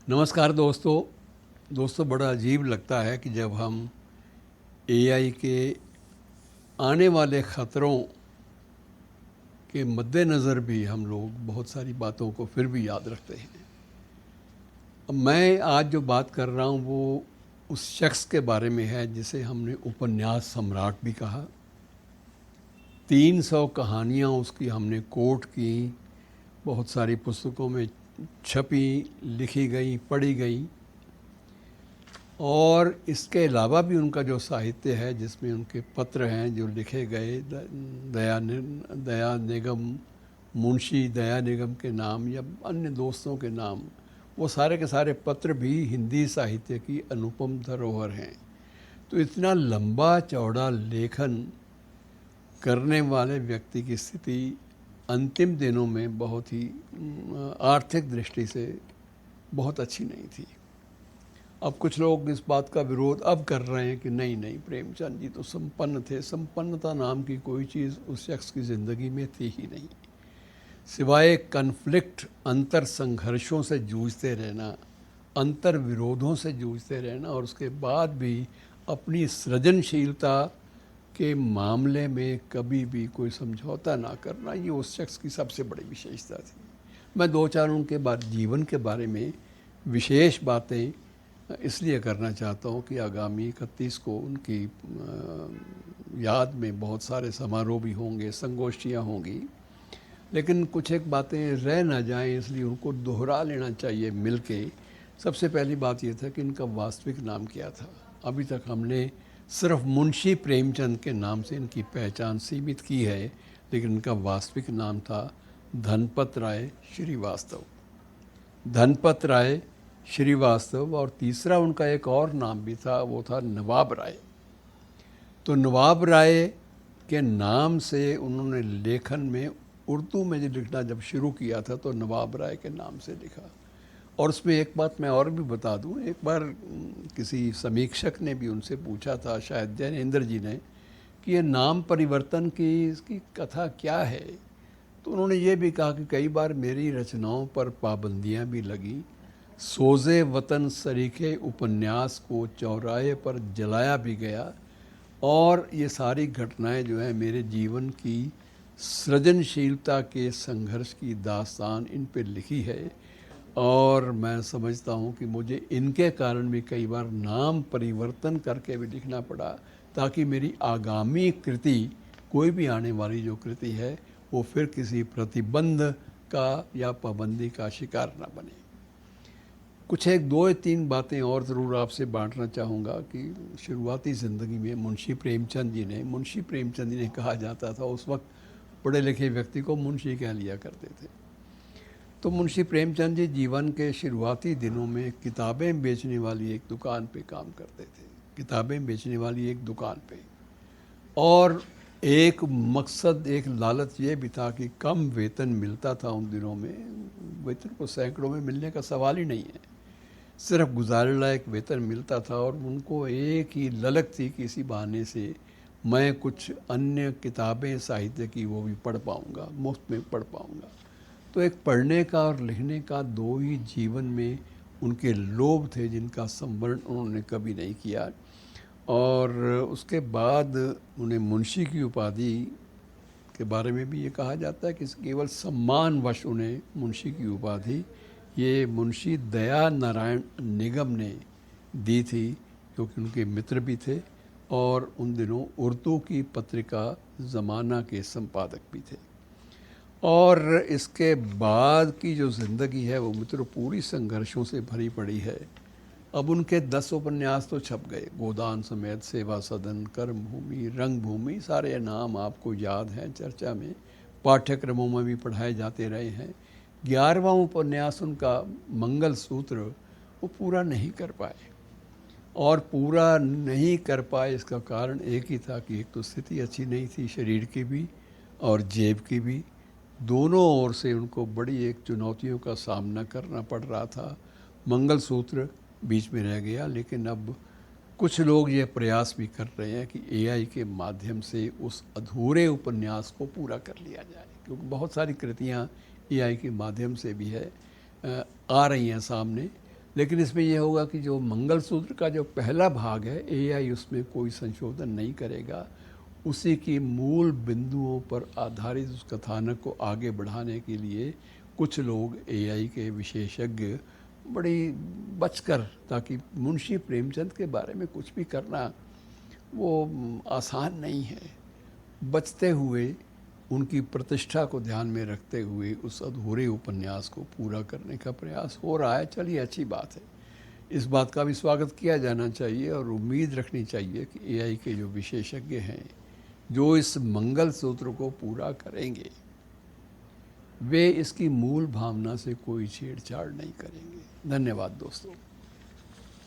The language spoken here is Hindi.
नमस्कार दोस्तों बड़ा अजीब लगता है कि जब हम एआई के आने वाले ख़तरों के मद्देनज़र भी हम लोग बहुत सारी बातों को फिर भी याद रखते हैं। अब मैं आज जो बात कर रहा हूँ वो उस शख्स के बारे में है जिसे हमने उपन्यास सम्राट भी कहा। 300 कहानियाँ उसकी हमने कोट की, बहुत सारी पुस्तकों में छपी, लिखी गई, पढ़ी गई। और इसके अलावा भी उनका जो साहित्य है जिसमें उनके पत्र हैं जो लिखे गए दया निगम, मुंशी दया निगम के नाम या अन्य दोस्तों के नाम, वो सारे के सारे पत्र भी हिंदी साहित्य की अनुपम धरोहर हैं। तो इतना लंबा चौड़ा लेखन करने वाले व्यक्ति की स्थिति अंतिम दिनों में बहुत ही आर्थिक दृष्टि से बहुत अच्छी नहीं थी। अब कुछ लोग इस बात का विरोध अब कर रहे हैं कि नहीं प्रेमचंद जी तो संपन्न थे। संपन्नता नाम की कोई चीज़ उस शख्स की ज़िंदगी में थी ही नहीं, सिवाय कन्फ्लिक्ट, अंतर संघर्षों से जूझते रहना, अंतर विरोधों से जूझते रहना, और उसके बाद भी अपनी सृजनशीलता के मामले में कभी भी कोई समझौता ना करना, ये उस शख्स की सबसे बड़ी विशेषता थी। मैं दो चार उनके जीवन के बारे में विशेष बातें इसलिए करना चाहता हूँ कि आगामी 31 को उनकी याद में बहुत सारे समारोह भी होंगे, संगोष्ठियाँ होंगी, लेकिन कुछ एक बातें रह ना जाएं इसलिए उनको दोहरा लेना चाहिए मिल के। सबसे पहली बात ये था कि इनका वास्तविक नाम क्या था। अभी तक हमने सिर्फ मुंशी प्रेमचंद के नाम से इनकी पहचान सीमित की है, लेकिन इनका वास्तविक नाम था धनपत राय श्रीवास्तव। धनपत राय श्रीवास्तव, और तीसरा उनका एक और नाम भी था, वो था नवाब राय। तो नवाब राय के नाम से उन्होंने लेखन में उर्दू में जो लिखना जब शुरू किया था तो नवाब राय के नाम से लिखा। और उसमें एक बात मैं और भी बता दूं, एक बार किसी समीक्षक ने भी उनसे पूछा था, शायद जैनेंद्र जी ने, कि ये नाम परिवर्तन की इसकी कथा क्या है। तो उन्होंने ये भी कहा कि कई बार मेरी रचनाओं पर पाबंदियां भी लगी, सोज़े वतन सरीखे उपन्यास को चौराहे पर जलाया भी गया, और ये सारी घटनाएं जो है मेरे जीवन की सृजनशीलता के संघर्ष की दास्तान इन पर लिखी है। और मैं समझता हूँ कि मुझे इनके कारण भी कई बार नाम परिवर्तन करके भी लिखना पड़ा, ताकि मेरी आगामी कृति, कोई भी आने वाली जो कृति है, वो फिर किसी प्रतिबंध का या पाबंदी का शिकार न बने। कुछ एक दो या तीन बातें और ज़रूर आपसे बांटना चाहूँगा कि शुरुआती ज़िंदगी में मुंशी प्रेमचंद जी ने कहा जाता था, उस वक्त पढ़े लिखे व्यक्ति को मुंशी कह लिया करते थे। तो मुंशी प्रेमचंद जी जीवन के शुरुआती दिनों में किताबें बेचने वाली एक दुकान पे काम करते थे, किताबें बेचने वाली एक दुकान पे। और एक मकसद, एक लालच ये भी था कि कम वेतन मिलता था उन दिनों में, वेतन को सैकड़ों में मिलने का सवाल ही नहीं है, सिर्फ गुजारे लायक वेतन मिलता था। और उनको एक ही ललक थी कि इसी बहाने से मैं कुछ अन्य किताबें साहित्य की वो भी पढ़ पाऊँगा, मुफ्त में पढ़ पाऊँगा। तो एक पढ़ने का और लिखने का दो ही जीवन में उनके लोभ थे, जिनका संवरण उन्होंने कभी नहीं किया। और उसके बाद उन्हें मुंशी की उपाधि के बारे में भी ये कहा जाता है कि केवल सम्मानवश उन्हें मुंशी की उपाधि ये मुंशी दया नारायण निगम ने दी थी, क्योंकि उनके मित्र भी थे और उन दिनों उर्दू की पत्रिका ज़माना के संपादक भी थे। और इसके बाद की जो ज़िंदगी है वो मित्रों पूरी संघर्षों से भरी पड़ी है। अब उनके 10 उपन्यास तो छप गए, गोदान समेत, सेवा सदन, कर्मभूमि, रंगभूमि, सारे नाम आपको याद हैं, चर्चा में, पाठ्यक्रमों में भी पढ़ाए जाते रहे हैं। 11वां उपन्यास उनका मंगल सूत्र वो पूरा नहीं कर पाए, और पूरा नहीं कर पाए इसका कारण एक ही था कि एक तो स्थिति अच्छी नहीं थी, शरीर की भी और जेब की भी, दोनों ओर से उनको बड़ी एक चुनौतियों का सामना करना पड़ रहा था। मंगल सूत्र बीच में रह गया, लेकिन अब कुछ लोग ये प्रयास भी कर रहे हैं कि एआई के माध्यम से उस अधूरे उपन्यास को पूरा कर लिया जाए, क्योंकि बहुत सारी कृतियाँ एआई के माध्यम से भी आ रही हैं सामने, लेकिन इसमें यह होगा कि जो मंगलसूत्र का जो पहला भाग है एआई उसमें कोई संशोधन नहीं करेगा, उसी की मूल बिंदुओं पर आधारित उस कथानक को आगे बढ़ाने के लिए कुछ लोग एआई के विशेषज्ञ बड़ी बचकर, ताकि मुंशी प्रेमचंद के बारे में कुछ भी करना वो आसान नहीं है, बचते हुए उनकी प्रतिष्ठा को ध्यान में रखते हुए उस अधूरे उपन्यास को पूरा करने का प्रयास हो रहा है। चलिए, अच्छी बात है, इस बात का भी स्वागत किया जाना चाहिए और उम्मीद रखनी चाहिए कि एआई के जो विशेषज्ञ हैं जो इस मंगल सूत्र को पूरा करेंगे वे इसकी मूल भावना से कोई छेड़छाड़ नहीं करेंगे। धन्यवाद दोस्तों।